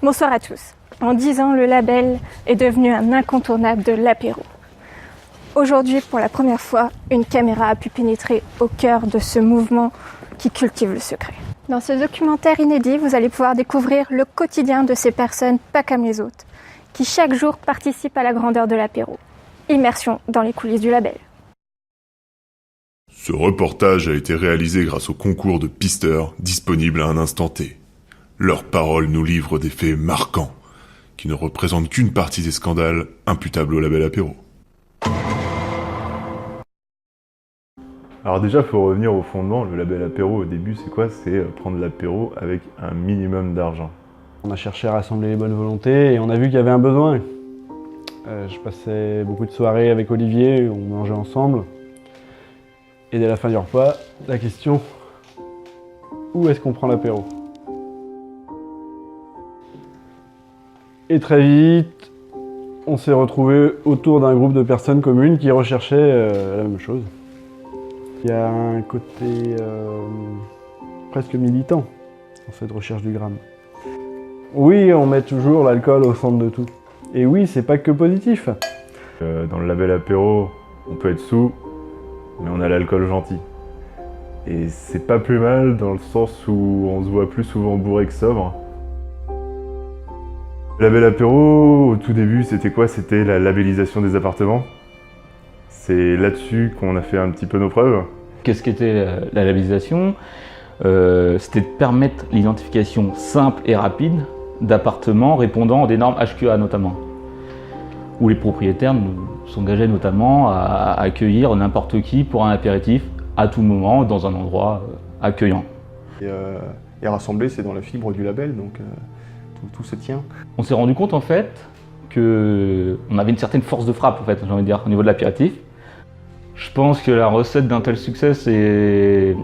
Bonsoir à tous. En 10 ans, le label est devenu un incontournable de l'apéro. Aujourd'hui, pour la première fois, une caméra a pu pénétrer au cœur de ce mouvement qui cultive le secret. Dans ce documentaire inédit, vous allez pouvoir découvrir le quotidien de ces personnes pas comme les autres, qui chaque jour participent à la grandeur de l'apéro. Immersion dans les coulisses du label. Ce reportage a été réalisé grâce au concours de pisteurs disponible à un instant T. Leurs paroles nous livrent des faits marquants, qui ne représentent qu'une partie des scandales imputables au label apéro. Alors déjà, il faut revenir au fondement. Le label apéro, au début, c'est quoi? C'est prendre l'apéro avec un minimum d'argent. On a cherché à rassembler les bonnes volontés et on a vu qu'il y avait un besoin. Je passais beaucoup de soirées avec Olivier, on mangeait ensemble. Et dès la fin du repas, la question, où est-ce qu'on prend l'apéro? Et très vite, on s'est retrouvés autour d'un groupe de personnes communes qui recherchaient la même chose. Il y a un côté presque militant dans cette recherche du gramme. Oui, on met toujours l'alcool au centre de tout. Et oui, c'est pas que positif. Dans le label apéro, on peut être sous, mais on a l'alcool gentil. Et c'est pas plus mal dans le sens où on se voit plus souvent bourré que sobre. Le label apéro, au tout début, c'était quoi? C'était la labellisation des appartements. C'est là-dessus qu'on a fait un petit peu nos preuves. Qu'est-ce qu'était la labellisation? C'était de permettre l'identification simple et rapide d'appartements répondant à des normes HQA notamment, où les propriétaires s'engageaient notamment à accueillir n'importe qui pour un apéritif à tout moment dans un endroit accueillant. Et rassembler, c'est dans la fibre du label, donc tout se tient. On s'est rendu compte en fait qu'on avait une certaine force de frappe en fait, j'ai envie de dire, au niveau de l'apéritif. Je pense que la recette d'un tel succès, c'est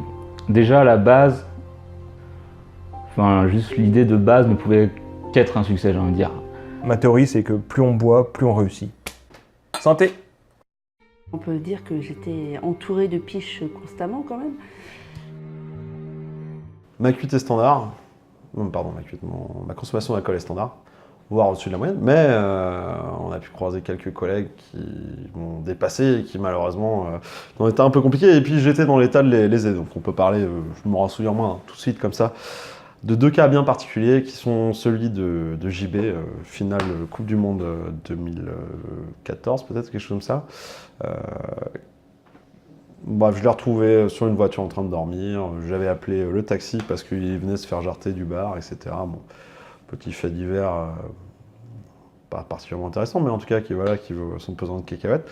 déjà la base, enfin juste l'idée de base ne pouvait qu'être un succès, j'ai envie de dire. Ma théorie, c'est que plus on boit, plus on réussit. Santé! On peut dire que j'étais entourée de piches constamment quand même. Ma cuite est standard, pardon, ma consommation d'alcool est standard, voire au-dessus de la moyenne, mais on a pu croiser quelques collègues qui m'ont dépassé et qui malheureusement ont été un peu compliqués. Et puis j'étais dans l'état de les aider, donc on peut parler, je me souviens moi tout de suite comme ça, de deux cas bien particuliers qui sont celui de JB, finale Coupe du Monde 2014 peut-être, quelque chose comme ça. Bref, je l'ai retrouvé sur une voiture en train de dormir, j'avais appelé le taxi parce qu'il venait se faire jarter du bar, etc. Bon, petit fait divers, pas particulièrement intéressant, mais en tout cas qui vaut son pesant de cacahuètes.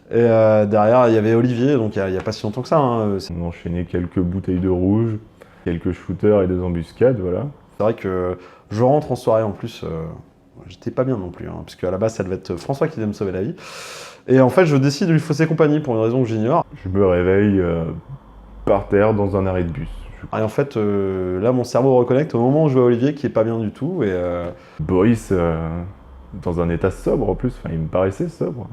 Et derrière, il y avait Olivier, donc il n'y a pas si longtemps que ça. Hein. On a enchaîné quelques bouteilles de rouge, quelques shooters et des embuscades, voilà. C'est vrai que je rentre en soirée en plus, j'étais pas bien non plus, hein, parce qu'à la base ça devait être François qui devait me sauver la vie. Et en fait je décide de lui fausser compagnie pour une raison que j'ignore. Je me réveille par terre dans un arrêt de bus. Et en fait là mon cerveau reconnecte au moment où je vois Olivier qui est pas bien du tout. Et Boris, dans un état sobre en plus, enfin il me paraissait sobre.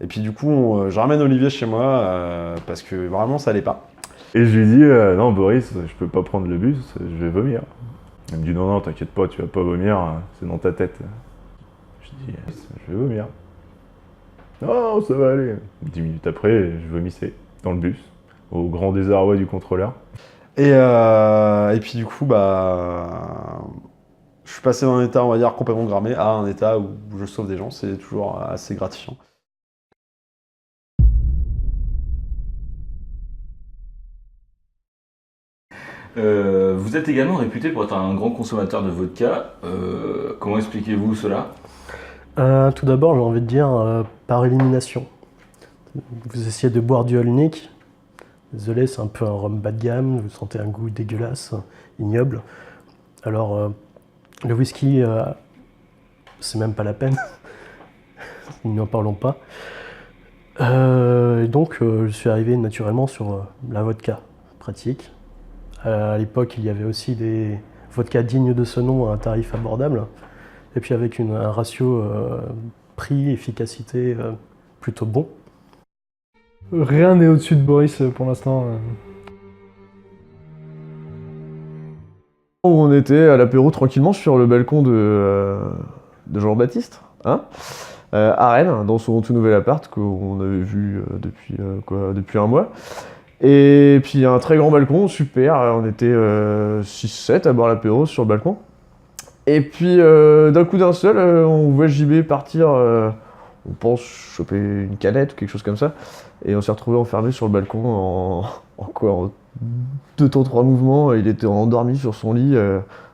Et puis du coup je ramène Olivier chez moi parce que vraiment ça allait pas. Et je lui dis non Boris, je peux pas prendre le bus, je vais vomir. Il me dit non t'inquiète pas, tu vas pas vomir, c'est dans ta tête. Je dis je vais vomir. Non ça va aller. 10 minutes après je vomissais dans le bus, au grand désarroi du contrôleur. Et puis du coup je suis passé d'un état on va dire complètement grammé à un état où je sauve des gens, c'est toujours assez gratifiant. Vous êtes également réputé pour être un grand consommateur de vodka. Comment expliquez-vous cela? Tout d'abord, j'ai envie de dire par élimination. Vous essayez de boire du All Unique. Désolé, c'est un peu un rhum bas de gamme, vous sentez un goût dégueulasse, ignoble. Alors, le whisky, c'est même pas la peine. N'en parlons pas. Donc, je suis arrivé naturellement sur la vodka, pratique. À l'époque, il y avait aussi des vodkas dignes de ce nom à un tarif abordable. Et puis avec un ratio prix-efficacité plutôt bon. Rien n'est au-dessus de Boris pour l'instant. On était à l'apéro tranquillement sur le balcon de Jean-Baptiste, hein, à Rennes, dans son tout nouvel appart qu'on avait vu depuis un mois. Et puis un très grand balcon, super, on était 6-7 à boire l'apéro sur le balcon. Et puis d'un coup d'un seul, on voit JB partir, on pense choper une canette ou quelque chose comme ça. Et on s'est retrouvé enfermé sur le balcon en 2 temps 3 mouvements. Il était endormi sur son lit,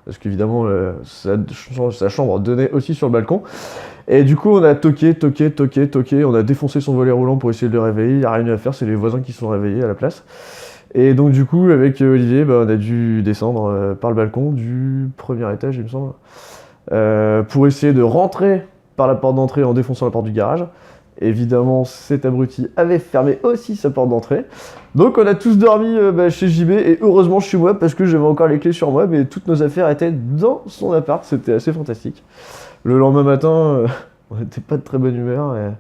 parce qu'évidemment sa chambre donnait aussi sur le balcon. Et du coup on a toqué, on a défoncé son volet roulant pour essayer de le réveiller. Il n'y a rien eu à faire, c'est les voisins qui sont réveillés à la place. Et donc du coup avec Olivier, on a dû descendre par le balcon du premier étage il me semble, pour essayer de rentrer par la porte d'entrée en défonçant la porte du garage. Évidemment cet abruti avait fermé aussi sa porte d'entrée. Donc on a tous dormi chez JB et heureusement chez moi parce que j'avais encore les clés sur moi, mais toutes nos affaires étaient dans son appart, c'était assez fantastique. Le lendemain matin, on n'était pas de très bonne humeur et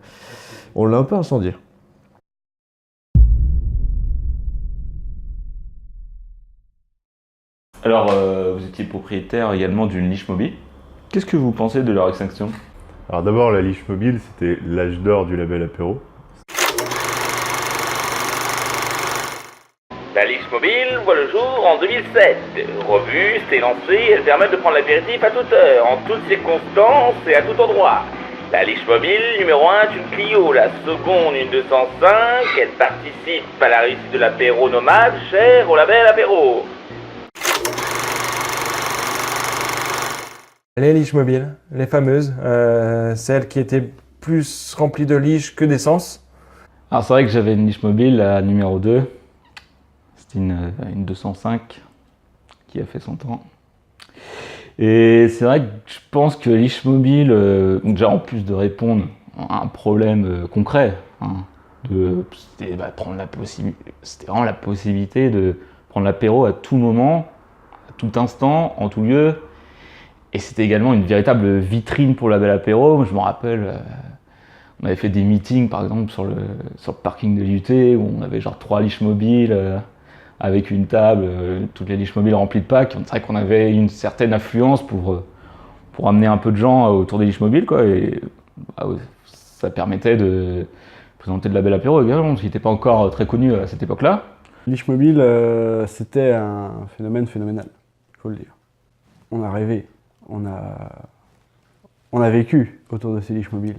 on l'a un peu incendié. Alors, vous étiez propriétaire également d'une Liche Mobile. Qu'est-ce que vous pensez de leur extinction? Alors d'abord, la Liche Mobile, c'était l'âge d'or du label apéro. La Liche Mobile voit le jour en 2007. Robuste et lancée, elle permet de prendre l'apéritif à toute heure, en toutes circonstances et à tout endroit. La Liche Mobile numéro 1 est une Clio, la seconde une 205. Elle participe à la réussite de l'apéro nomade, cher au label apéro. Les liches mobiles, les fameuses, celles qui étaient plus remplies de liches que d'essence. Alors c'est vrai que j'avais une Liche Mobile, la numéro 2. C'était une 205 qui a fait son temps. Et c'est vrai que je pense que Liche Mobile, déjà en plus de répondre à un problème concret, hein, c'était vraiment la possibilité de prendre l'apéro à tout moment, à tout instant, en tout lieu. Et c'était également une véritable vitrine pour la belle apéro. Je me rappelle, on avait fait des meetings par exemple sur le parking de l'IUT où on avait genre 3 liches mobiles avec une table, toutes les liches mobiles remplies de packs. C'est vrai qu'on avait une certaine affluence pour amener un peu de gens autour des liches mobiles, quoi. Et ça permettait de présenter de la belle apéro également, qui n'était pas encore très connu à cette époque-là. Liche Mobile, c'était un phénomène phénoménal, il faut le dire. On a rêvé. On a vécu autour de ces liches mobiles.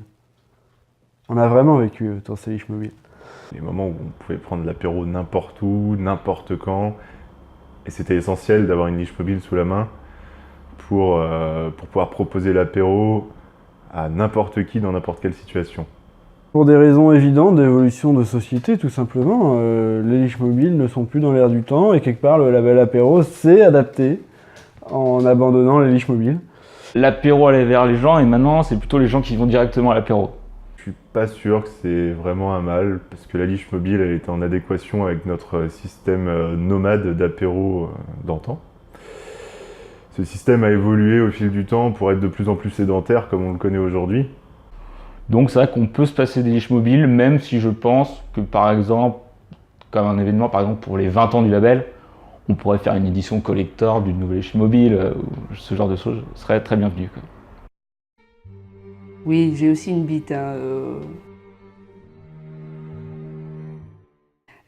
On a vraiment vécu autour de ces liches mobiles. Les moments où on pouvait prendre l'apéro n'importe où, n'importe quand. Et c'était essentiel d'avoir une liche mobile sous la main pour pouvoir proposer l'apéro à n'importe qui dans n'importe quelle situation. Pour des raisons évidentes d'évolution de société, tout simplement, les liches mobiles ne sont plus dans l'air du temps et quelque part le label apéro s'est adapté en abandonnant les liches mobiles. L'apéro allait vers les gens et maintenant c'est plutôt les gens qui vont directement à l'apéro. Je suis pas sûr que c'est vraiment un mal, parce que la liche mobile elle était en adéquation avec notre système nomade d'apéro d'antan. Ce système a évolué au fil du temps pour être de plus en plus sédentaire comme on le connaît aujourd'hui. Donc c'est vrai qu'on peut se passer des liches mobiles, même si je pense que par exemple, comme un événement par exemple pour les 20 ans du label, on pourrait faire une édition collector d'une nouvelle liche mobile, ce genre de choses serait très bienvenu, quoi. Oui, j'ai aussi une bite.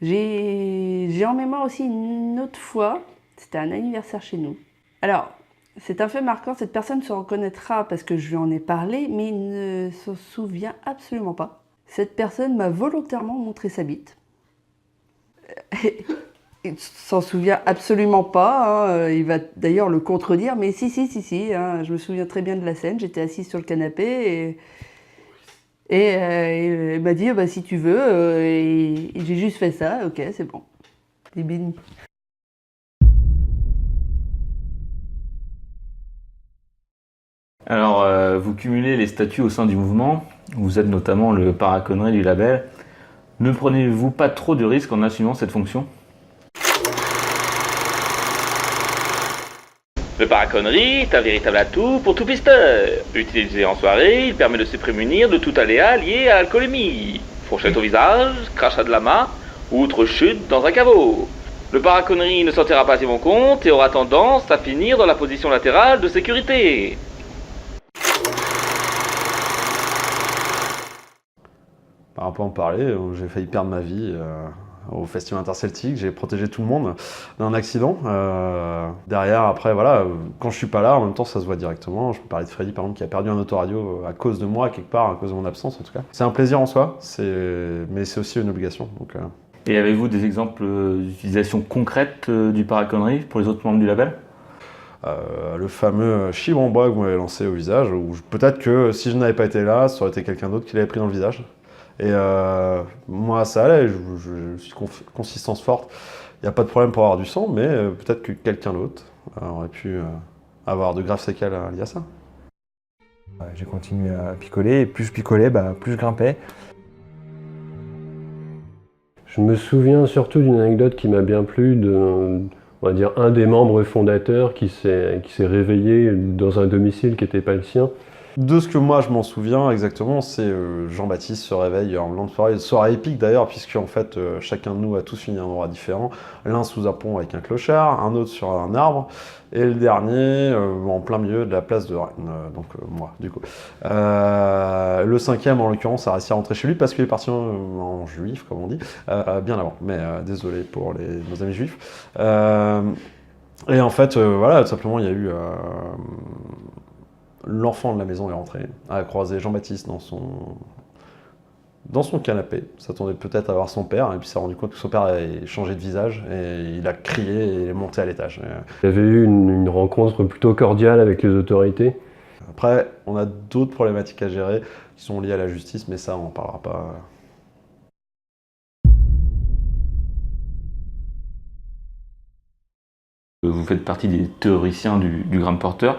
J'ai en mémoire aussi une autre fois, c'était un anniversaire chez nous. Alors, c'est un fait marquant, cette personne se reconnaîtra parce que je lui en ai parlé, mais il ne se souvient absolument pas. Cette personne m'a volontairement montré sa bite. Il ne s'en souvient absolument pas, hein. Il va d'ailleurs le contredire, mais si, hein. Je me souviens très bien de la scène, j'étais assise sur le canapé et il m'a dit bah, si tu veux, et j'ai juste fait ça, ok c'est bon, t'es béni. Alors, vous cumulez les statuts au sein du mouvement, vous êtes notamment le paraconnerie du label. Ne prenez-vous pas trop de risques en assumant cette fonction ? Le paraconnerie est un véritable atout pour tout pisteur. Utilisé en soirée, il permet de se prémunir de tout aléa lié à l'alcoolémie. Fourchette au visage, crachat de la main, ou autre chute dans un caveau. Le paraconnerie ne sortira pas à bon compte et aura tendance à finir dans la position latérale de sécurité. Par rapport à en parler, j'ai failli perdre ma vie au Festival Interceltique. J'ai protégé tout le monde d'un accident. Derrière, après, voilà, quand je suis pas là, en même temps, ça se voit directement. Je peux parler de Freddy, par exemple, qui a perdu un autoradio à cause de moi, quelque part, à cause de mon absence, en tout cas. C'est un plaisir en soi, mais c'est aussi une obligation. Donc, Et avez-vous des exemples d'utilisation concrète du paraconnerie pour les autres membres du label? Le fameux chibre en bois que vous m'avez lancé au visage, ou peut-être que si je n'avais pas été là, ça aurait été quelqu'un d'autre qui l'avait pris dans le visage. Et moi, ça allait, je suis consistance forte. Il n'y a pas de problème pour avoir du sang, mais peut-être que quelqu'un d'autre aurait pu avoir de graves séquelles liées à ça. J'ai continué à picoler, et plus je picolais, plus je grimpais. Je me souviens surtout d'une anecdote qui m'a bien plu, on va dire un des membres fondateurs qui s'est réveillé dans un domicile qui n'était pas le sien. De ce que moi je m'en souviens exactement, c'est Jean-Baptiste se réveille en blanc de soirée épique d'ailleurs, puisque en fait chacun de nous a tous fini à un endroit différent. L'un sous un pont avec un clochard, un autre sur un arbre, et le dernier en plein milieu de la place de Rennes, donc moi du coup. Le cinquième en l'occurrence a réussi à rentrer chez lui parce qu'il est parti en juif comme on dit, bien avant, mais désolé pour nos amis juifs. Et en fait voilà, tout simplement il y a eu... L'enfant de la maison est rentré, a croisé Jean-Baptiste dans son canapé, s'attendait peut-être à voir son père, et puis s'est rendu compte que son père avait changé de visage, et il a crié et il est monté à l'étage. Il y avait eu une rencontre plutôt cordiale avec les autorités. Après, on a d'autres problématiques à gérer qui sont liées à la justice, mais ça, on n'en parlera pas. Vous faites partie des théoriciens du Graham Porter.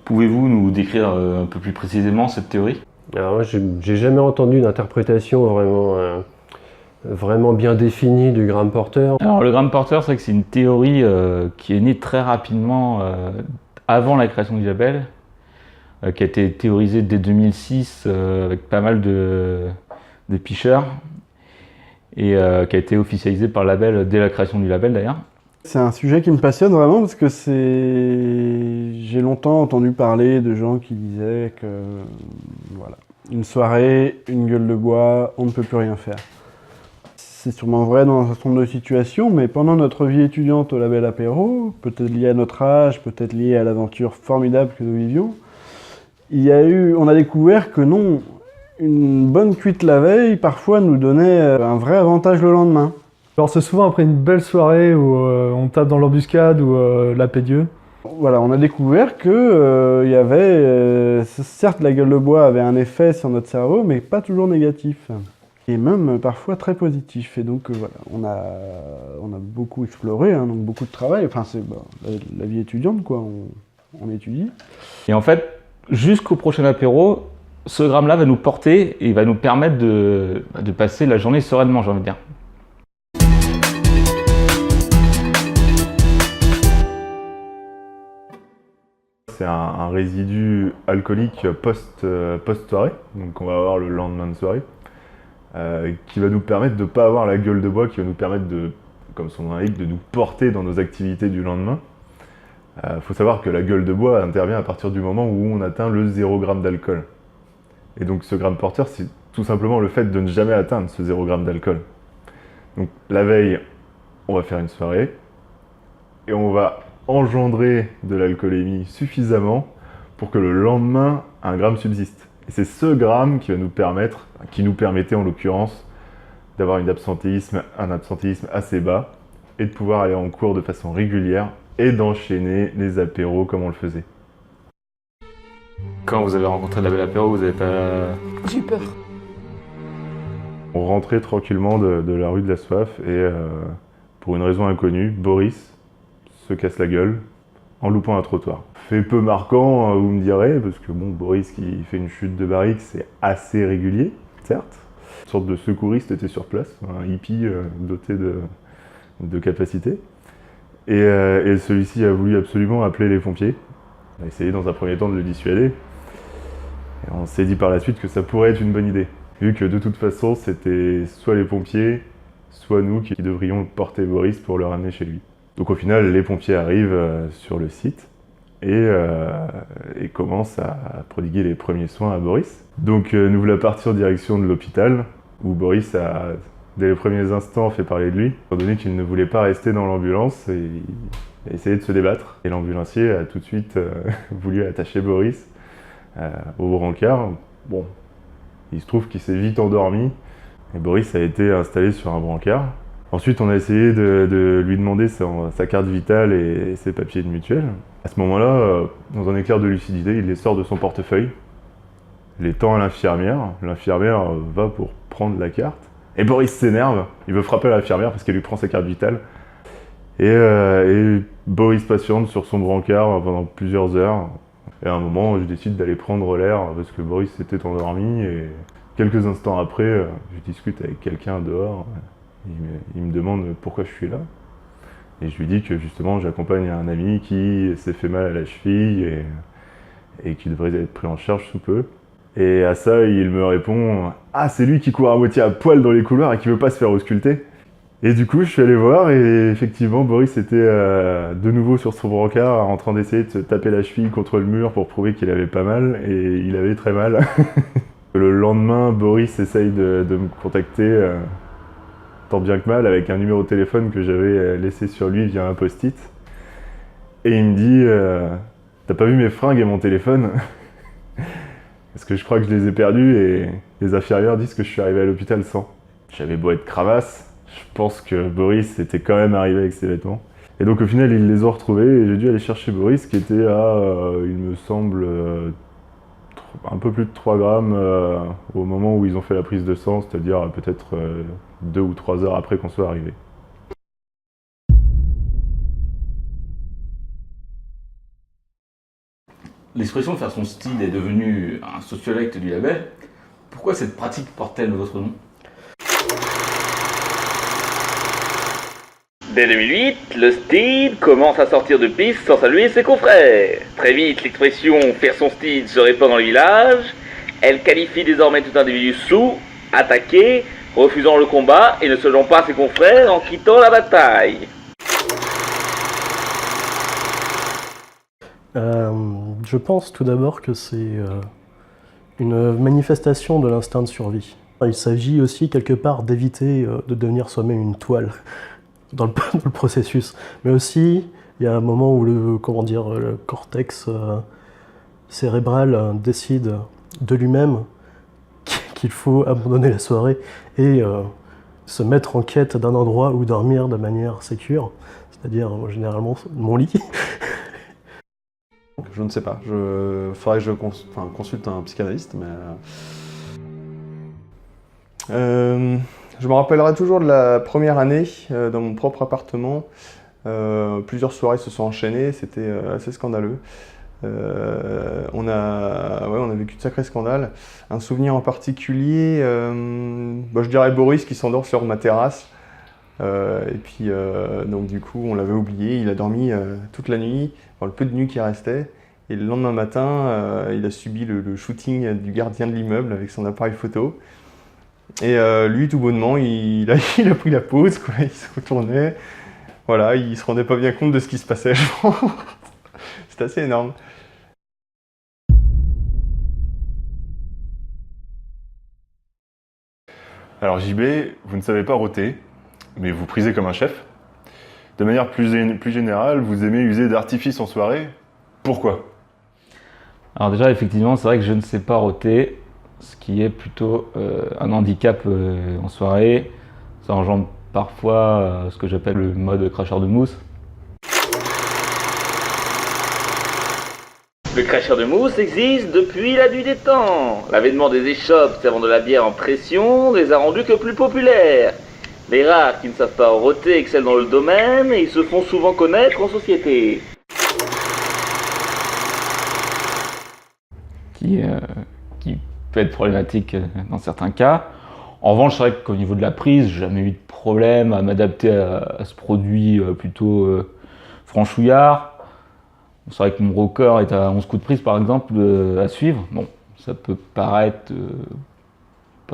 Pouvez-vous nous décrire un peu plus précisément cette théorie? Alors moi, j'ai jamais entendu une interprétation vraiment bien définie du Graham Porter. Alors le Graham Porter, c'est vrai que c'est une théorie qui est née très rapidement avant la création du label, qui a été théorisée dès 2006 avec pas mal de picheurs, et qui a été officialisée par le label dès la création du label d'ailleurs. C'est un sujet qui me passionne vraiment parce que j'ai longtemps entendu parler de gens qui disaient que voilà, une soirée, une gueule de bois, on ne peut plus rien faire. C'est sûrement vrai dans un certain nombre de situations, mais pendant notre vie étudiante au label Apéro, peut-être lié à notre âge, peut-être lié à l'aventure formidable que nous vivions, on a découvert que non, une bonne cuite la veille, parfois nous donnait un vrai avantage le lendemain. Alors c'est souvent après une belle soirée où on tape dans l'embuscade ou la paix Dieu. Voilà, on a découvert que y avait, certes la gueule de bois avait un effet sur notre cerveau, mais pas toujours négatif. Et même parfois très positif. Et donc voilà, on a beaucoup exploré, donc beaucoup de travail. Enfin c'est la vie étudiante quoi, on étudie. Et en fait, jusqu'au prochain apéro, ce gramme-là va nous porter et va nous permettre de passer la journée sereinement, j'ai envie de dire. C'est un résidu alcoolique post-soirée, donc on va avoir le lendemain de soirée, qui va nous permettre de ne pas avoir la gueule de bois, qui va nous permettre comme son nom l'indique, de nous porter dans nos activités du lendemain. Faut savoir que la gueule de bois intervient à partir du moment où on atteint le 0 g d'alcool. Et donc ce gramme porteur, c'est tout simplement le fait de ne jamais atteindre ce 0 g d'alcool. Donc la veille, on va faire une soirée, et on va engendrer de l'alcoolémie suffisamment pour que le lendemain, un gramme subsiste. Et c'est ce gramme qui nous permettait en l'occurrence, d'avoir un absentéisme assez bas et de pouvoir aller en cours de façon régulière et d'enchaîner les apéros comme on le faisait. Quand vous avez rencontré le label apéro, vous avez pas... J'ai eu peur. On rentrait tranquillement de la rue de la Soif et pour une raison inconnue, Boris se casse la gueule en loupant un trottoir. Fait peu marquant, vous me direz, parce que bon, Boris qui fait une chute de barrique, c'est assez régulier, certes. Une sorte de secouriste était sur place, un hippie doté de capacités. Et celui-ci a voulu absolument appeler les pompiers. On a essayé dans un premier temps de le dissuader. Et on s'est dit par la suite que ça pourrait être une bonne idée. Vu que de toute façon, c'était soit les pompiers, soit nous qui devrions porter Boris pour le ramener chez lui. Donc au final, les pompiers arrivent sur le site et commencent à prodiguer les premiers soins à Boris. Donc nous voilà partis en direction de l'hôpital, où Boris a, dès les premiers instants, fait parler de lui, étant donné qu'il ne voulait pas rester dans l'ambulance et il a essayé de se débattre. Et l'ambulancier a tout de suite voulu attacher Boris au brancard. Bon, il se trouve qu'il s'est vite endormi et Boris a été installé sur un brancard. Ensuite, on a essayé de lui demander sa carte vitale et ses papiers de mutuelle. À ce moment-là, dans un éclair de lucidité, il les sort de son portefeuille, les tend à l'infirmière. L'infirmière va pour prendre la carte. Et Boris s'énerve, il veut frapper l'infirmière parce qu'elle lui prend sa carte vitale. Et Boris patiente sur son brancard pendant plusieurs heures. Et à un moment, je décide d'aller prendre l'air parce que Boris s'était endormi. Et quelques instants après, je discute avec quelqu'un dehors. Il me demande pourquoi je suis là. Et je lui dis que justement j'accompagne un ami qui s'est fait mal à la cheville et qui devrait être pris en charge sous peu. Et à ça, il me répond « Ah, c'est lui qui court à moitié à poil dans les couloirs et qui veut pas se faire ausculter ». Et du coup, je suis allé voir et effectivement, Boris était de nouveau sur son brancard en train d'essayer de se taper la cheville contre le mur pour prouver qu'il avait pas mal, et il avait très mal. Le lendemain, Boris essaye de me contacter, tant bien que mal, avec un numéro de téléphone que j'avais laissé sur lui via un post-it. Et il me dit « T'as pas vu mes fringues et mon téléphone ?» Parce que je crois que je les ai perdus et les infirmières disent que je suis arrivé à l'hôpital sans. J'avais beau être cravasse, je pense que Boris était quand même arrivé avec ses vêtements. Et donc au final, ils les ont retrouvés et j'ai dû aller chercher Boris qui était à, il me semble, un peu plus de 3 grammes au moment où ils ont fait la prise de sang, c'est-à-dire peut-être 2 ou 3 heures après qu'on soit arrivé. L'expression faire son style est devenue un sociolecte du label. Pourquoi cette pratique porte-t-elle votre nom? Dès 2008, le style commence à sortir de piste sans saluer ses confrères. Très vite, l'expression « faire son style » se répand dans le village. Elle qualifie désormais tout individu sous, attaqué, refusant le combat et ne saluant pas ses confrères en quittant la bataille. Je pense tout d'abord que c'est une manifestation de l'instinct de survie. Il s'agit aussi quelque part d'éviter de devenir soi-même une toile dans le processus. Mais aussi, il y a un moment où le cortex cérébral décide de lui-même qu'il faut abandonner la soirée et se mettre en quête d'un endroit où dormir de manière sécure, c'est-à-dire généralement mon lit. Je ne sais pas, faudrait que je consulte un psychanalyste, mais... je me rappellerai toujours de la première année dans mon propre appartement. Plusieurs soirées se sont enchaînées, c'était assez scandaleux. On a vécu de sacrés scandales. Un souvenir en particulier, je dirais Boris qui s'endort sur ma terrasse. Et puis donc du coup on l'avait oublié, il a dormi toute la nuit, le peu de nuit qui restait. Et le lendemain matin, il a subi le shooting du gardien de l'immeuble avec son appareil photo. Et lui, tout bonnement, il a pris la pause, quoi. Il se retournait. Voilà, il se rendait pas bien compte de ce qui se passait, je pense. C'était assez énorme. Alors JB, vous ne savez pas rôter, mais vous prisez comme un chef. De manière plus générale, vous aimez user d'artifices en soirée. Pourquoi? Alors déjà, effectivement, c'est vrai que je ne sais pas rôter, ce qui est plutôt un handicap en soirée. Ça engendre parfois ce que j'appelle le mode cracheur de mousse. Le cracheur de mousse existe depuis la nuit des temps. L'avènement des échoppes servant de la bière en pression les a rendus que plus populaires. Les rares qui ne savent pas rôter excellent dans le domaine et ils se font souvent connaître en société. Qui peut être problématique dans certains cas. En revanche, c'est vrai qu'au niveau de la prise, j'ai jamais eu de problème à m'adapter à ce produit plutôt franchouillard. C'est vrai que mon record est à 11 coups de prise par exemple à suivre. Bon, ça peut paraître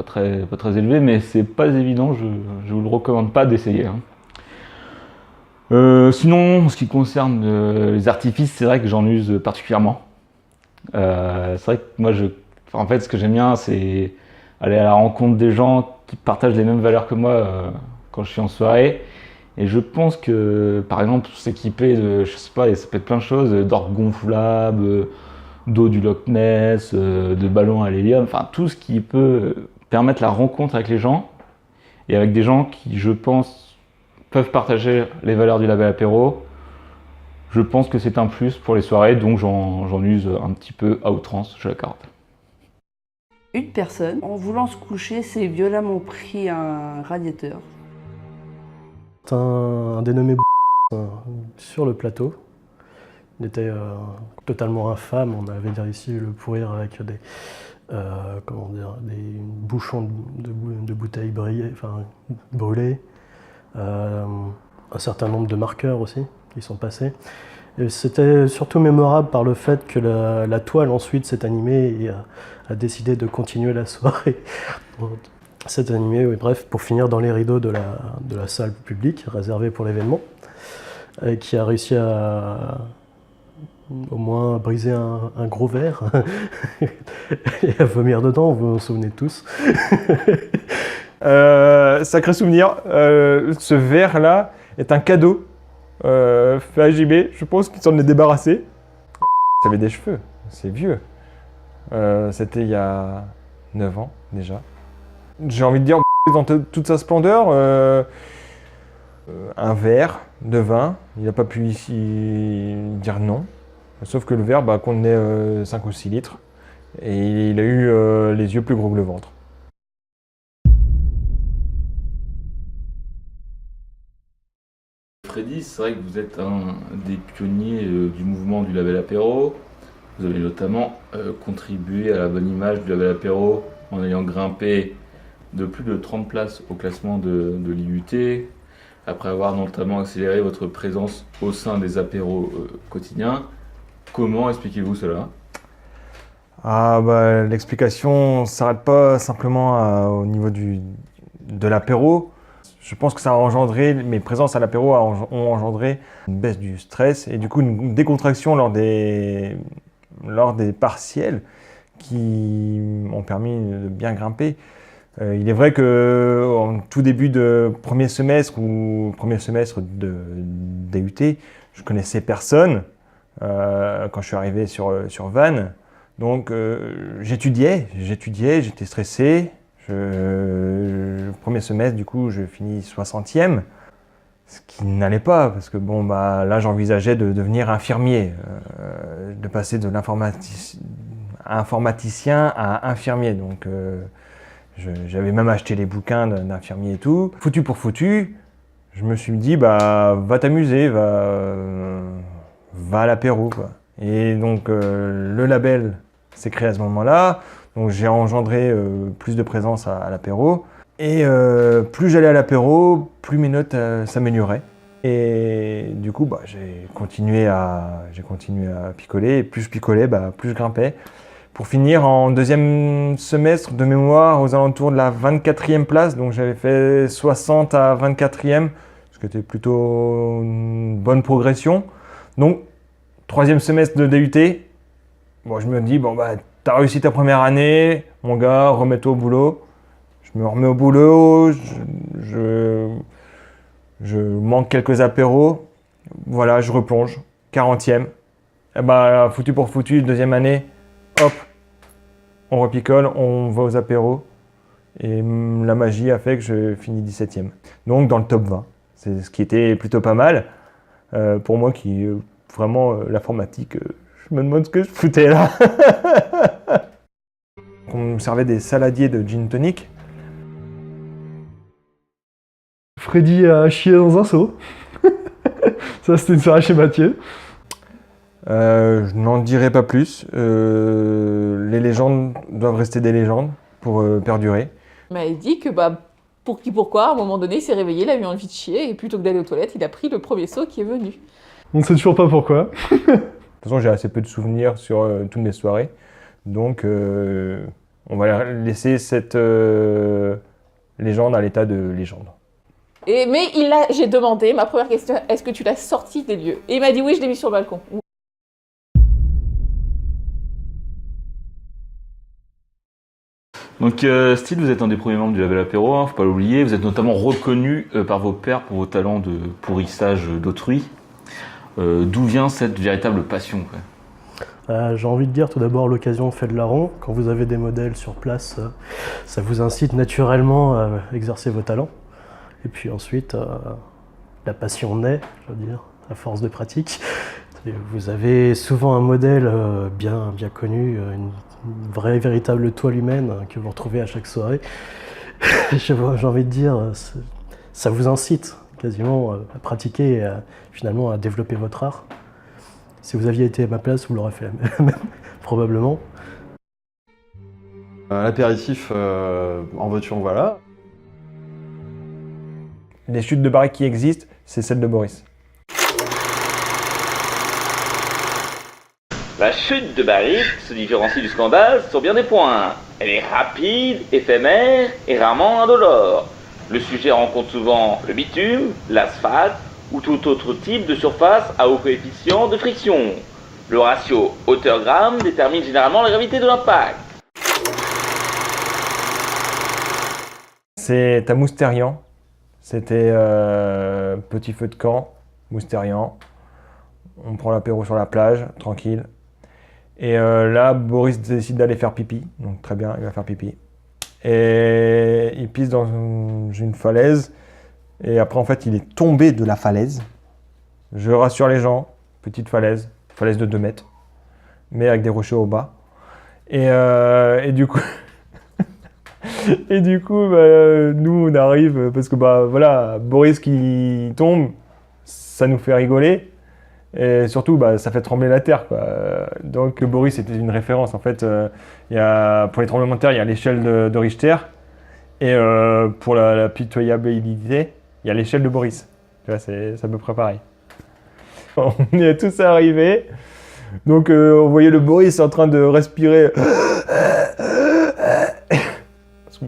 pas très élevé, mais c'est pas évident, je vous le recommande pas d'essayer. Hein. Sinon, en ce qui concerne les artifices, c'est vrai que j'en use particulièrement. C'est vrai que moi, en fait, ce que j'aime bien, c'est aller à la rencontre des gens qui partagent les mêmes valeurs que moi quand je suis en soirée. Et je pense que, par exemple, s'équiper de, je sais pas, ça peut être plein de choses, d'orgues gonflables, d'eau du Loch Ness, de ballons à l'hélium, enfin tout ce qui peut permettre la rencontre avec les gens et avec des gens qui, je pense, peuvent partager les valeurs du label apéro. Je pense que c'est un plus pour les soirées, donc j'en use un petit peu à outrance, je l'accorde. Une personne, en voulant se coucher, s'est violemment pris un radiateur. Un dénommé sur le plateau. Il était totalement infâme, on avait réussi à le pourrir avec des bouchons de bouteilles brûlées, un certain nombre de marqueurs aussi qui sont passés. Et c'était surtout mémorable par le fait que la toile ensuite s'est animée et a décidé de continuer la soirée. S'est animée, oui, bref, pour finir dans les rideaux de la salle publique réservée pour l'événement, et qui a réussi à au moins briser un gros verre et à vomir dedans, vous vous souvenez tous. Sacré souvenir, ce verre-là est un cadeau fait à JB, je pense qu'il s'en est débarrassé. Ça avait des cheveux, c'est vieux. C'était il y a 9 ans déjà. J'ai envie de dire dans toute sa splendeur, un verre de vin, il n'a pas pu ici dire non. Sauf que le verre contenait 5 ou 6 litres et il a eu les yeux plus gros que le ventre. Freddy, c'est vrai que vous êtes un des pionniers du mouvement du label apéro. Vous avez notamment contribué à la bonne image du label apéro en ayant grimpé de plus de 30 places au classement de l'IUT, après avoir notamment accéléré votre présence au sein des apéros quotidiens. Comment expliquez-vous cela ? L'explication ne s'arrête pas simplement au niveau de l'apéro. Je pense que ça a engendré, mes présences à l'apéro ont engendré une baisse du stress et du coup une décontraction lors des partiels qui m'ont permis de bien grimper. Il est vrai qu'en tout début de premier semestre de DUT, je connaissais personne quand je suis arrivé sur Vannes. Donc j'étudiais, j'étais stressé. Premier semestre, du coup, je finis 60e, ce qui n'allait pas, parce que là, j'envisageais de devenir infirmier, de passer de informaticien à infirmier. Donc, j'avais même acheté les bouquins d'infirmier et tout. Foutu pour foutu, je me suis dit, va t'amuser, va à l'apéro, quoi. Et donc, le label s'est créé à ce moment-là. Donc j'ai engendré plus de présence à l'apéro. Et plus j'allais à l'apéro, plus mes notes s'amélioraient. Et du coup, j'ai continué à picoler. Et plus je picolais, plus je grimpais. Pour finir en deuxième semestre de mémoire, aux alentours de la 24e place. Donc j'avais fait 60 à 24e, ce qui était plutôt une bonne progression. Donc, troisième semestre de DUT, je me dis, t'as réussi ta première année, mon gars, remets-toi au boulot. Je me remets au boulot, je manque quelques apéros. Voilà, je replonge, 40e. Foutu pour foutu, deuxième année, hop, on repicole, on va aux apéros. Et la magie a fait que je finis 17e. Donc dans le top 20. C'est ce qui était plutôt pas mal. Pour moi qui vraiment l'informatique, je me demande ce que je foutais là. On me servait des saladiers de gin tonic. Freddy a chié dans un seau. Ça, c'était une soirée chez Mathieu. Je n'en dirai pas plus. Les légendes doivent rester des légendes pour perdurer. Il m'a dit que pourquoi, à un moment donné, il s'est réveillé, il a eu envie de chier, et plutôt que d'aller aux toilettes, il a pris le premier seau qui est venu. On ne sait toujours pas pourquoi. De toute façon, j'ai assez peu de souvenirs sur toutes mes soirées. Donc, On va laisser cette légende à l'état de légende. Mais j'ai demandé, ma première question, est-ce que tu l'as sorti des lieux? Et il m'a dit oui, je l'ai mis sur le balcon. Donc Steve, vous êtes un des premiers membres du label Apéro, hein, faut pas l'oublier. Vous êtes notamment reconnu par vos pairs pour vos talents de pourrissage d'autrui. D'où vient cette véritable passion, quoi? J'ai envie de dire tout d'abord l'occasion fait le larron. Quand vous avez des modèles sur place, ça vous incite naturellement à exercer vos talents. Et puis ensuite, la passion naît, je veux dire, à force de pratique. Et vous avez souvent un modèle bien connu, une vraie, véritable toile humaine que vous retrouvez à chaque soirée. J'ai envie de dire, ça vous incite quasiment à pratiquer et finalement à développer votre art. Si vous aviez été à ma place, vous l'aurez fait probablement. L'apéritif, en veux-tu, en voilà. Les chutes de barriques qui existent, c'est celle de Boris. La chute de barrique se différencie du scandale sur bien des points. Elle est rapide, éphémère et rarement indolore. Le sujet rencontre souvent le bitume, l'asphalte ou tout autre type de surface à haut coefficient de friction. Le ratio hauteur-gramme détermine généralement la gravité de l'impact. C'est à Moustérian. C'était petit feu de camp, Moustérian. On prend l'apéro sur la plage, tranquille. Et là, Boris décide d'aller faire pipi. Donc très bien, il va faire pipi. Et il pisse dans une falaise. Et après, en fait, il est tombé de la falaise. Je rassure les gens, petite falaise de 2 mètres, mais avec des rochers au bas. Et du coup, nous, on arrive, parce que voilà, Boris qui tombe, ça nous fait rigoler. Et surtout, ça fait trembler la terre, quoi. Donc Boris était une référence. En fait, pour les tremblements de terre, il y a l'échelle de Richter. Et pour la pitoyabilité, il y a l'échelle de Boris. Tu vois, c'est à peu près pareil. On y est tous arrivés. Donc on voyait le Boris en train de respirer. Parce que,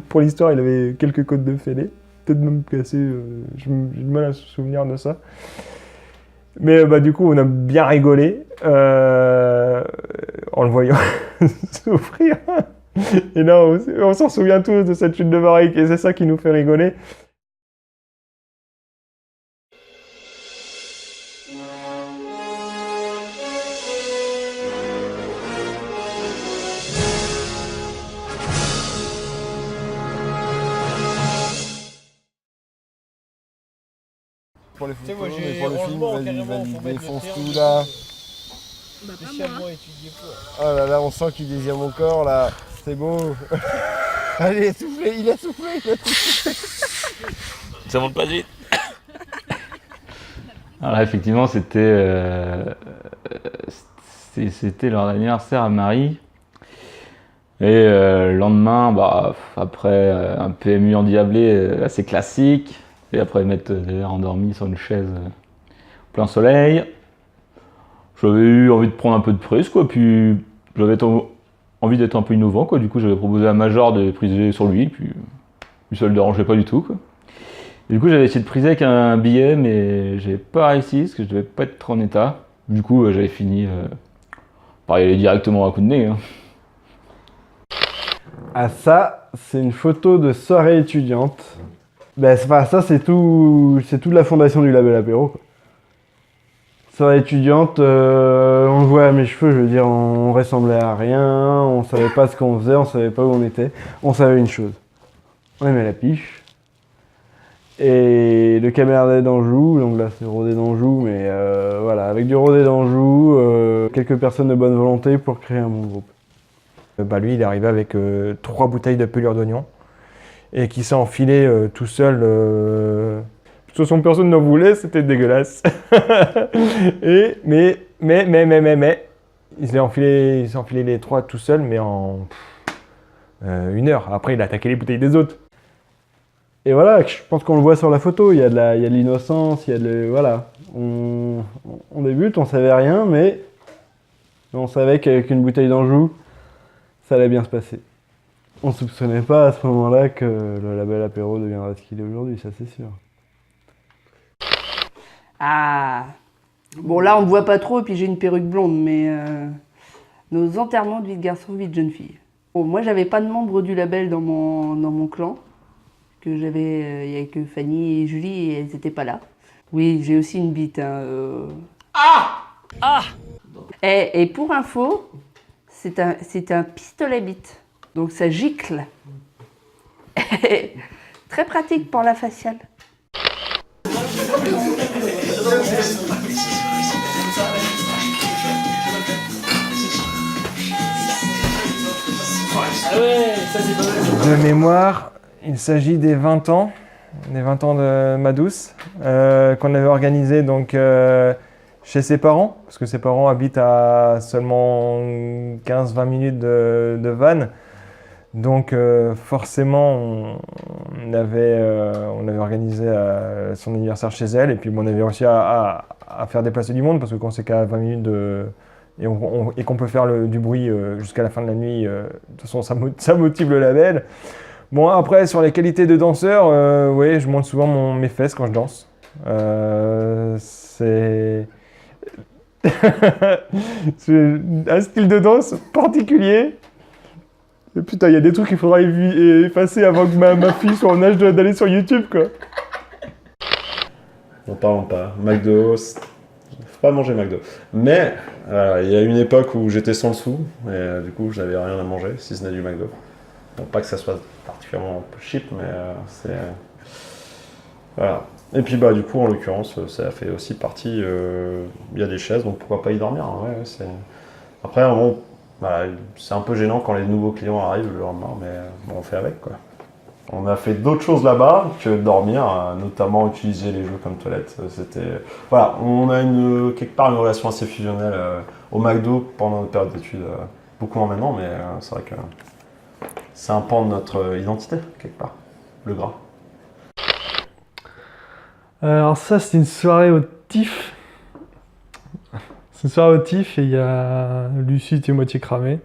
pour l'histoire, il avait quelques côtes de fêlée. Peut-être même cassé. J'ai du mal à se souvenir de ça. Mais du coup, on a bien rigolé en le voyant souffrir. Et là, on s'en souvient tous de cette chute de barrique et c'est ça qui nous fait rigoler. Pour les photos, mais pour le film, vas-y, défonce tout là. Oh là là, on sent qu'il désire mon corps là, c'est beau. Allez, il a soufflé. Ça monte pas vite. Alors effectivement, c'était leur anniversaire à Marie. Et le lendemain, après un PMU endiablé assez classique, et après m'être endormi sur une chaise plein soleil, j'avais eu envie de prendre un peu de prise, quoi, puis j'avais envie d'être un peu innovant, quoi. Du coup j'avais proposé à Major de priser sur lui, puis ça le dérangeait pas du tout, quoi. Et du coup j'avais essayé de priser avec un billet, mais j'ai pas réussi, parce que je devais pas être trop en état. Du coup j'avais fini par y aller directement à coup de nez, hein. Ah ça, c'est une photo de soirée étudiante. Ça c'est toute la fondation du label Apéro, quoi. Soirée étudiante, on le voit à mes cheveux, je veux dire, on ressemblait à rien, on savait pas ce qu'on faisait, on savait pas où on était. On savait une chose, on aimait la piche. Et le camarade d'Anjou, donc là c'est Rodé d'Anjou, mais voilà, avec du Rodé d'Anjou, quelques personnes de bonne volonté pour créer un bon groupe. Lui, il est arrivé avec 3 bouteilles de pelure d'oignon et qui s'est enfilé tout seul. De toute façon, personne n'en voulait, c'était dégueulasse. Mais, il s'est enfilé les 3 tout seul, mais en 1 heure. Après, il a attaqué les bouteilles des autres. Et voilà, je pense qu'on le voit sur la photo, il y a de l'innocence, il y a de... Voilà. On débute, on savait rien, mais on savait qu'avec une bouteille d'Anjou, ça allait bien se passer. On soupçonnait pas à ce moment-là que le label apéro deviendra ce qu'il est aujourd'hui, ça c'est sûr. Ah, bon là on me voit pas trop et puis j'ai une perruque blonde, mais nos enterrements de vie de garçon, vie de jeune fille. Bon, moi j'avais pas de membres du label dans mon clan, que j'avais, il y avait que Fanny et Julie et elles étaient pas là. Oui, j'ai aussi une bite. Hein, Et pour info, c'est un pistolet bite, donc ça gicle. Très pratique pour la faciale. De mémoire, il s'agit des 20 ans de ma douce, qu'on avait organisé donc chez ses parents, parce que ses parents habitent à seulement 15-20 minutes de Vannes. Donc forcément, on avait organisé son anniversaire chez elle, et puis on avait réussi à faire déplacer du monde, parce que quand c'est qu'à 20 minutes et qu'on peut faire du bruit jusqu'à la fin de la nuit, de toute façon ça motive le label. Bon, après sur les qualités de danseur, oui, je monte souvent mes fesses quand je danse. C'est un style de danse particulier. Et putain, il y a des trucs qu'il faudra effacer avant que ma fille soit en âge d'aller sur YouTube, quoi. N'en parlons pas. McDo, faut pas manger McDo. Mais il y a une époque où j'étais sans le sou, et du coup, je n'avais rien à manger, si ce n'est du McDo. Bon, pas que ça soit particulièrement un peu cheap, mais c'est... Voilà. Et puis du coup, en l'occurrence, ça fait aussi partie... Il y a des chaises, donc pourquoi pas y dormir, hein. Ouais, c'est... Après, bon... Voilà, c'est un peu gênant quand les nouveaux clients arrivent le lendemain, mais bon, on fait avec, quoi. On a fait d'autres choses là-bas que dormir, notamment utiliser les jeux comme toilette. Voilà, on a quelque part une relation assez fusionnelle au McDo pendant notre période d'études, beaucoup moins maintenant, mais c'est vrai que c'est un pan de notre identité, quelque part, le gras. Alors ça, c'était une soirée au TIF. C'est une soirée au TIF et il y a Lucie était moitié cramée,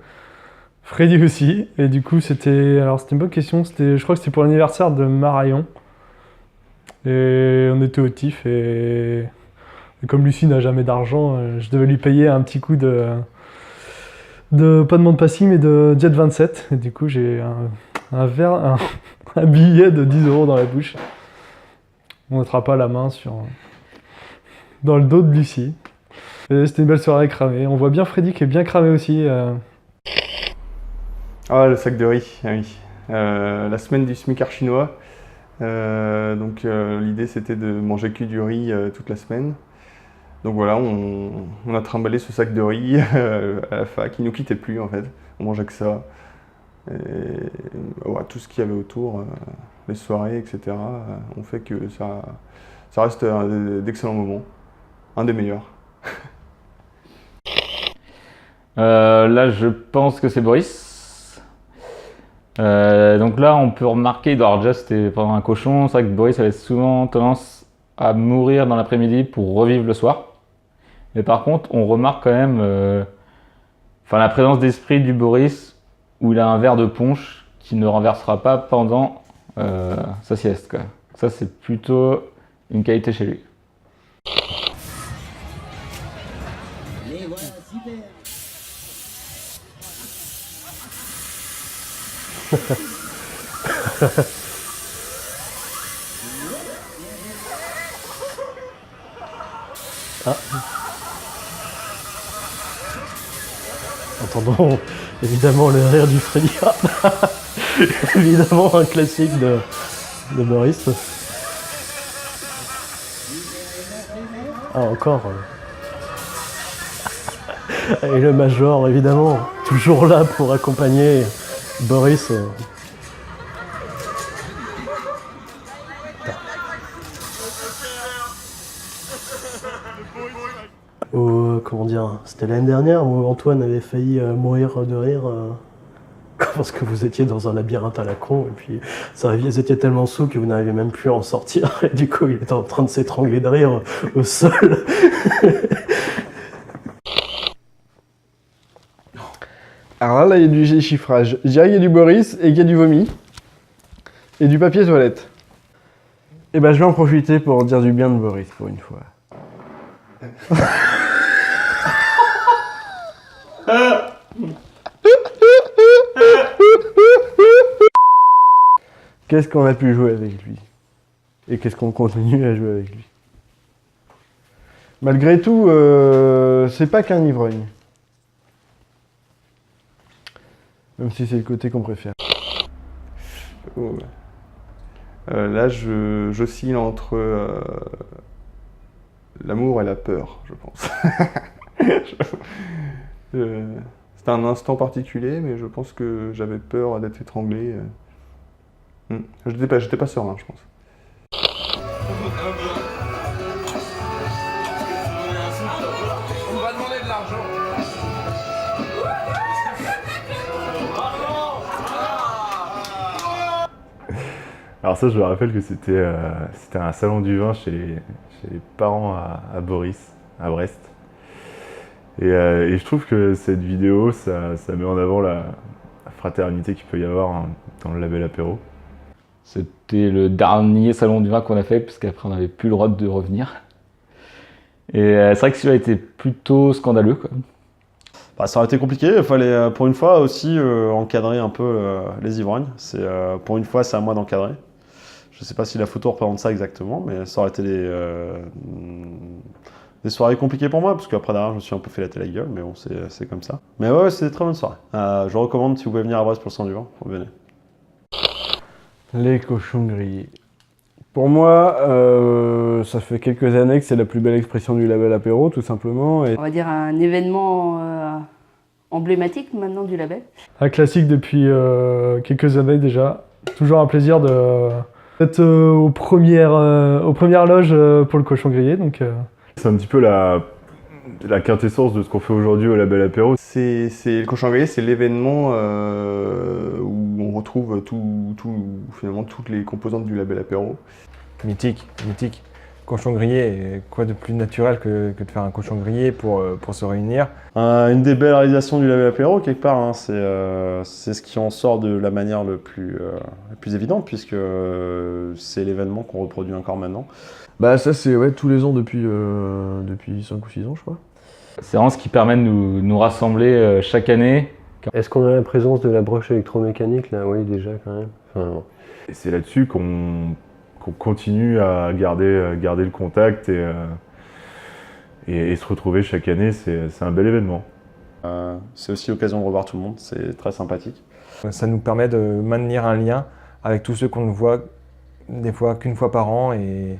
Freddy aussi, et du coup c'était une bonne question, je crois que c'était pour l'anniversaire de Marion, et on était au TIF et comme Lucie n'a jamais d'argent, je devais lui payer un petit coup de pas de monde passing mais de Jet 27, et du coup j'ai un billet de 10 € dans la bouche. On ne mettra pas la main dans le dos de Lucie. C'était une belle soirée cramée. On voit bien Freddy qui est bien cramé aussi. Ah, le sac de riz, ah oui. La semaine du smicard chinois. Donc l'idée c'était de manger que du riz toute la semaine. Donc voilà, on a trimballé ce sac de riz à la fac. Il nous quittait plus en fait. On mangeait que ça. Et voilà, tout ce qu'il y avait autour, les soirées, etc. ont fait que ça reste d'excellents moments. Un des meilleurs. Là, je pense que c'est Boris. Donc là, on peut remarquer, alors déjà c'était pendant un cochon, c'est vrai que Boris avait souvent tendance à mourir dans l'après-midi pour revivre le soir. Mais par contre, on remarque quand même la présence d'esprit du Boris où il a un verre de punch qu'il ne renversera pas pendant sa sieste, quoi. Ça, c'est plutôt une qualité chez lui. Ah. Entendons évidemment le rire du Freddy. Évidemment un classique de Boris. Ah encore. Et le Major évidemment, toujours là pour accompagner Boris. Comment dire, c'était l'année dernière où Antoine avait failli mourir de rire parce que vous étiez dans un labyrinthe à la con et puis vous étiez tellement sous que vous n'arriviez même plus à en sortir et du coup il était en train de s'étrangler de rire au sol. Alors là, il y a du déchiffrage. Je dirais qu'il y a du Boris et qu'il y a du vomi. Et du papier toilette. Et ben je vais en profiter pour dire du bien de Boris pour une fois. Qu'est-ce qu'on a pu jouer avec lui? Et qu'est-ce qu'on continue à jouer avec lui? Malgré tout, c'est pas qu'un ivrogne. Même si c'est le côté qu'on préfère. Oh. Là, j'oscille entre l'amour et la peur, je pense. C'était un instant particulier, mais je pense que j'avais peur d'être étranglé. J'étais pas serein, je pense. On va demander de l'argent. Alors ça, je me rappelle que c'était un salon du vin chez les parents à Boris, à Brest. Et je trouve que cette vidéo, ça met en avant la fraternité qu'il peut y avoir dans le label apéro. C'était le dernier salon du vin qu'on a fait, puisqu'après on n'avait plus le droit de revenir. Et c'est vrai que celui-là était plutôt scandaleux, quoi. Bah, ça aurait été compliqué, il fallait pour une fois aussi encadrer un peu les ivrognes. Pour une fois, c'est à moi d'encadrer. Je sais pas si la photo représente ça exactement, mais ça aurait été des soirées compliquées pour moi, parce qu'après derrière, je me suis un peu fait la gueule, mais bon, c'est comme ça. Mais ouais, c'est des très bonnes soirées. Je recommande, si vous pouvez venir à Brest pour le salon du vin, venez. Les cochons grillés. Pour moi, ça fait quelques années que c'est la plus belle expression du label apéro, tout simplement. Et... On va dire un événement emblématique maintenant du label. Un classique depuis quelques années déjà. Toujours un plaisir d'être aux premières loges pour le cochon grillé. C'est un petit peu la quintessence de ce qu'on fait aujourd'hui au label apéro. C'est le cochon grillé, c'est l'événement où on retrouve finalement toutes les composantes du label apéro. Mythique, mythique. Cochon grillé, quoi de plus naturel que de faire un cochon grillé pour se réunir. Une des belles réalisations du label apéro, quelque part, hein, c'est ce qui en sort de la manière la plus évidente, puisque c'est l'événement qu'on reproduit encore maintenant. Bah ça c'est tous les ans depuis 5 ou 6 ans je crois. C'est vraiment ce qui permet de nous rassembler chaque année. Est-ce qu'on a la présence de la broche électromécanique là? Oui, déjà quand même. Enfin, et c'est là-dessus qu'on continue à garder le contact et se retrouver chaque année. C'est un bel événement. C'est aussi l'occasion de revoir tout le monde, c'est très sympathique. Ça nous permet de maintenir un lien avec tous ceux qu'on ne voit des fois qu'une fois par an. Et...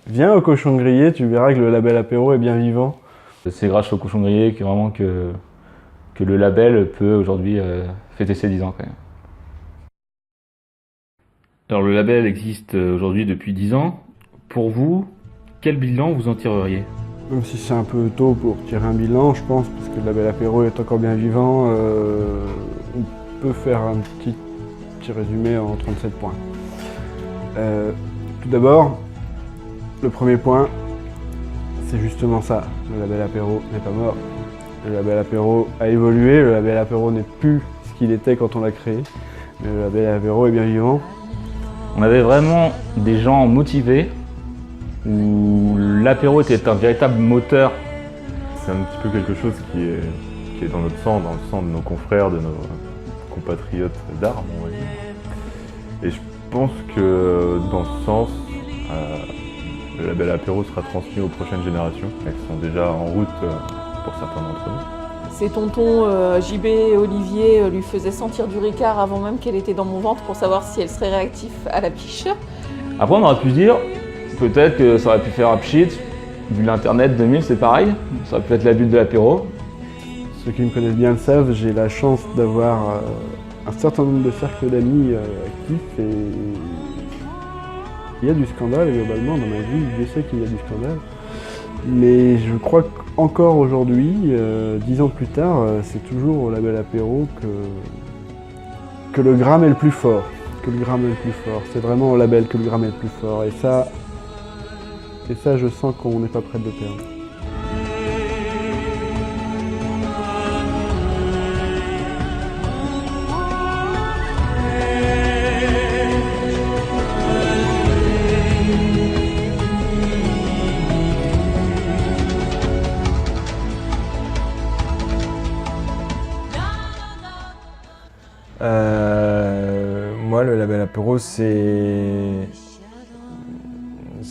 Viens au cochon grillé, tu verras que le label apéro est bien vivant. C'est grâce au cochon grillé que le label peut aujourd'hui fêter ses 10 ans quand même. Alors le label existe aujourd'hui depuis 10 ans. Pour vous, quel bilan vous en tireriez? Même si c'est un peu tôt pour tirer un bilan, je pense, parce que le label apéro est encore bien vivant, on peut faire un petit résumé en 37 points. Tout d'abord, le premier point, c'est justement ça. Le label apéro n'est pas mort. Le label apéro a évolué, le label apéro n'est plus ce qu'il était quand on l'a créé, mais le label apéro est bien vivant. On avait vraiment des gens motivés, où l'apéro était un véritable moteur. C'est un petit peu quelque chose qui est dans notre sang, dans le sang de nos confrères, de nos compatriotes d'armes, on va dire. Et je pense que dans ce sens, le label apéro sera transmis aux prochaines générations. Elles sont déjà en route pour certains d'entre nous. Ses tontons JB et Olivier lui faisaient sentir du Ricard avant même qu'elle était dans mon ventre pour savoir si elle serait réactive à la piche. Après on aurait pu se dire, peut-être que ça aurait pu faire un pchit, vu l'internet 2000 c'est pareil, ça aurait pu être la bulle de l'apéro. Ceux qui me connaissent bien le savent, j'ai la chance d'avoir un certain nombre de cercles d'amis actifs et il y a du scandale globalement dans ma vie, je sais qu'il y a du scandale. Mais je crois qu'encore aujourd'hui, 10 ans plus tard, c'est toujours au label apéro que le gramme est le plus fort. C'est vraiment au label que le gramme est le plus fort. Et ça je sens qu'on n'est pas prêt de le perdre. Moi, le label Apéro, c'est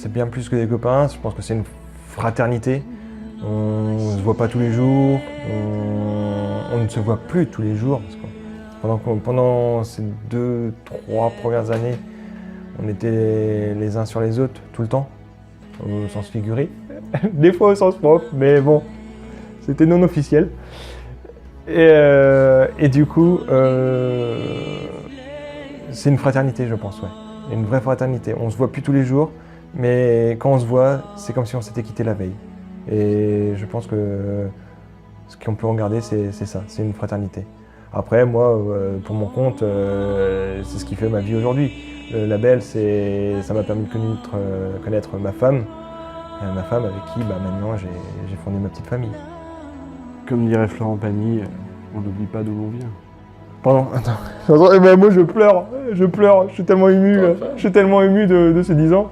bien plus que des copains. Je pense que c'est une fraternité. On ne se voit pas tous les jours. On ne se voit plus tous les jours. Parce que pendant ces 2-3 premières années, on était les uns sur les autres tout le temps, au sens figuré. Des fois au sens propre, mais bon, c'était non officiel. Et du coup, c'est une fraternité, je pense, ouais. Une vraie fraternité. On se voit plus tous les jours, mais quand on se voit, c'est comme si on s'était quitté la veille. Et je pense que ce qu'on peut en garder, c'est ça, c'est une fraternité. Après, moi, pour mon compte, c'est ce qui fait ma vie aujourd'hui. Le label, ça m'a permis de connaître ma femme avec qui maintenant j'ai fondé ma petite famille. Comme dirait Florent Pagny, on n'oublie pas d'où l'on vient. Pardon, attends. Moi je pleure, je suis tellement ému, de ces 10 ans.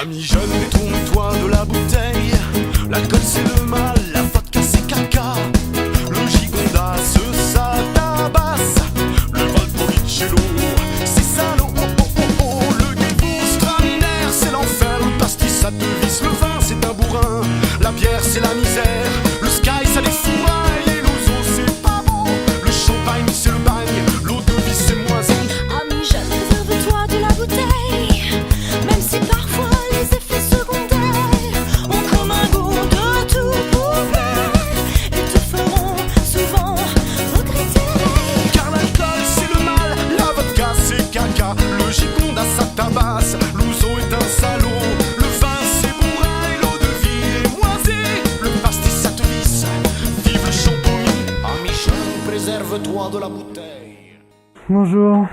Ami jeune, détourne-toi de la bouteille. L'alcool c'est le mal, la vodka c'est caca. Le gigondas, ça tabasse. Le Valpolichello, c'est salaud. Le Gewürztraminer, c'est l'enfer. Le pastis, ça te visse. Le vin, c'est un bourrin. La bière, c'est la misère. Le sky, ça les fourraille. Et l'ozo, c'est pas bon. Le champagne, c'est le bagne. L'eau de vie, c'est moisi. Ami jeune, réserve-toi de la bouteille. Même si parfois les effets secondaires ont comme un goût de tout pouvoir et te feront souvent regretter. Car l'alcool c'est le mal, la vodka c'est caca. Le gigondas ça tabasse, l'ouzo est un salaud. Le vin c'est bourrin et l'eau de vie est moisie. Le pastis ça te visse, vive le champomis. Ami jeune, préserve-toi de la bouteille. Bonjour.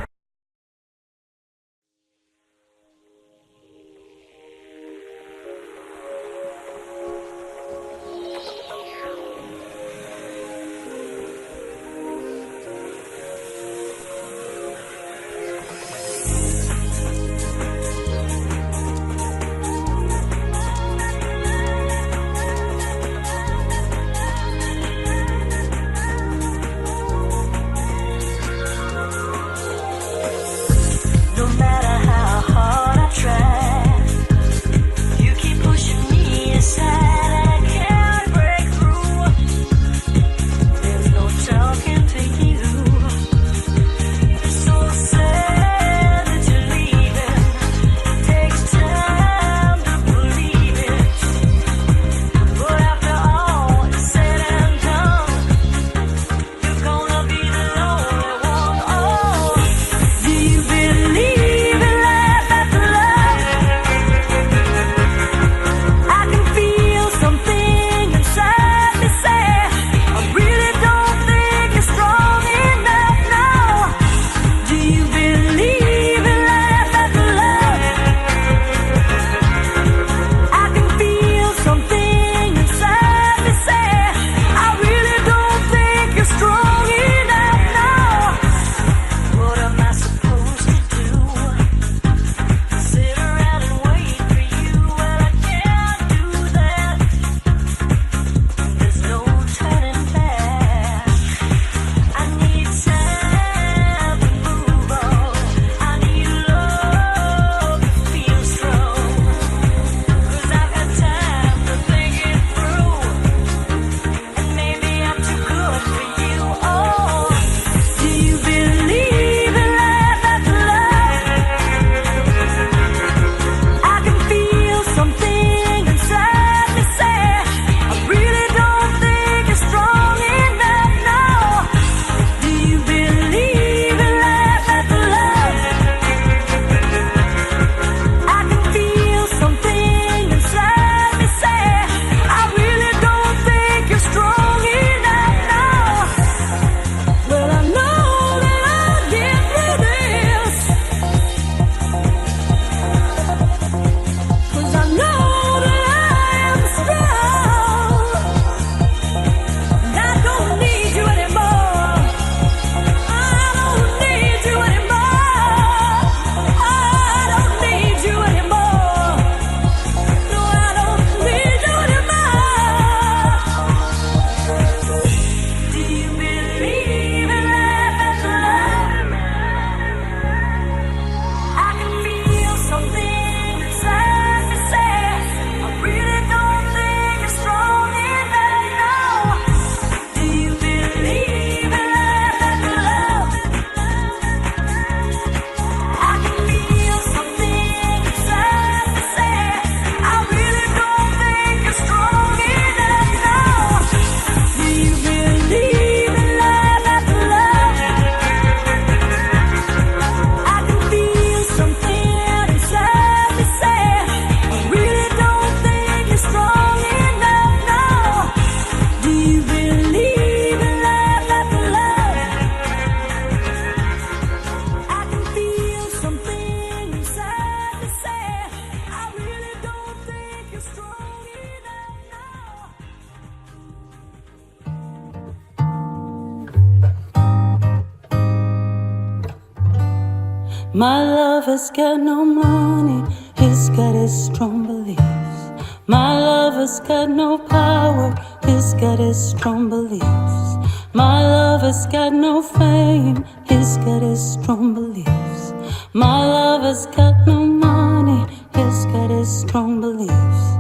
My love has got no money, he's got his strong beliefs. My love has got no power, he's got his strong beliefs. My love has got no fame, he's got his strong beliefs. My love has got no money, he's got his strong beliefs.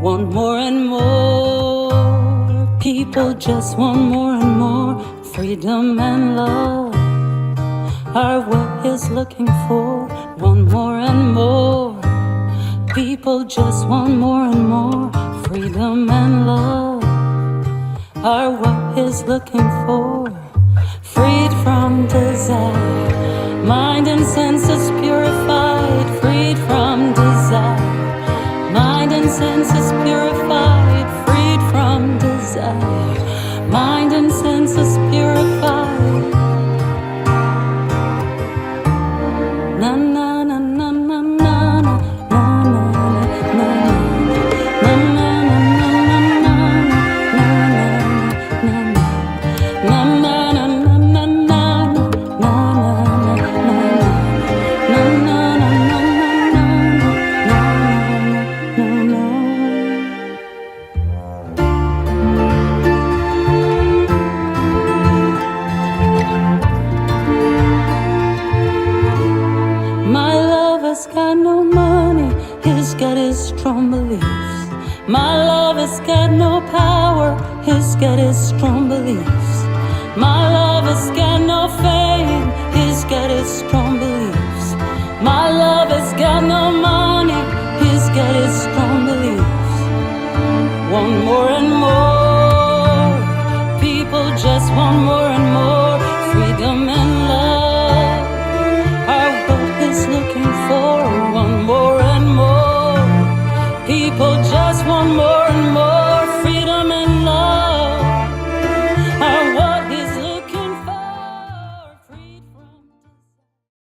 Want more and more, people just want more and more. Freedom and love are what he's looking for. Want more and more, people just want more and more. Freedom and love are what he's looking for. Freed from desire, mind and senses purified. Freed from desire, mind and senses purified. Freed from desire, mind and senses purified. Na na na na na na na na My love has got no money, he's got his strong beliefs. My love has got no power, he's got his strong beliefs. My love has got no fame, he's got his strong beliefs. My love has got no money, he's got his strong beliefs. Want more and more, people just want more and more. Freedom and love are what he's looking for. Want more and more, people just want more.